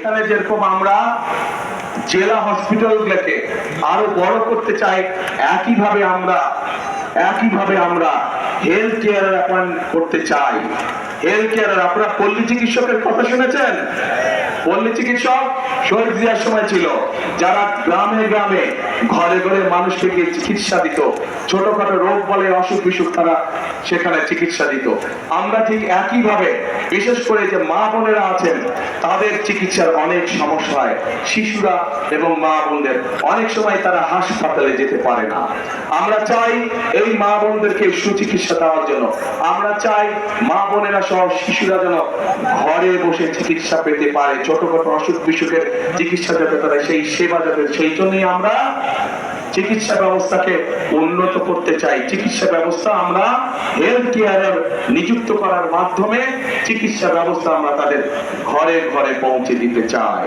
এখানে যেরকম আমরা জেলা হসপিটালগুলোকে আরো বড় করতে চাই, একইভাবে আমরা হেলথ কেয়ার অ্যাপয়েন্ট করতে চাই। হেলথ কেয়ার, আপনারা পল্লী চিকিৎসকের কথা শুনেছেন? পল্লী চিকিৎসক শহীদ জিয়ার সময় ছিল, যারা গ্রামে গ্রামে ঘরে ঘরে মানুষকে চিকিৎসা দিত, ছোটখাটো রোগ বলে অসুখ বিসুখ তারা সেখানে চিকিৎসা দিত। আমরা ঠিক একইভাবে বিশেষ করে যে মা বোনেরা আছেন তাদের চিকিৎসার অনেক সমস্যা হয়। শিশুরা এবং মা বোনদের অনেক সময় তারা হাসপাতালে যেতে পারে না। আমরা চাই এই মা বোনদেরকে সুচিকিৎসা দেওয়ার জন্য, আমরা চাই মা বোনেরা সহ শিশুরা যেন ঘরে বসে চিকিৎসা পেতে পারে, ছোটখাটো অসুখ বিসুখের চিকিৎসা যাতে তারা সেই সেবা যাতে, সেই জন্যই আমরা চিকিৎসা ব্যবস্থাকে উন্নত করতে চাই। চিকিৎসা ব্যবস্থা আমরা হেলথ কেয়ারের নিযুক্ত করার মাধ্যমে চিকিৎসা ব্যবস্থা আমরা তাদের ঘরে ঘরে পৌঁছে দিতে চাই।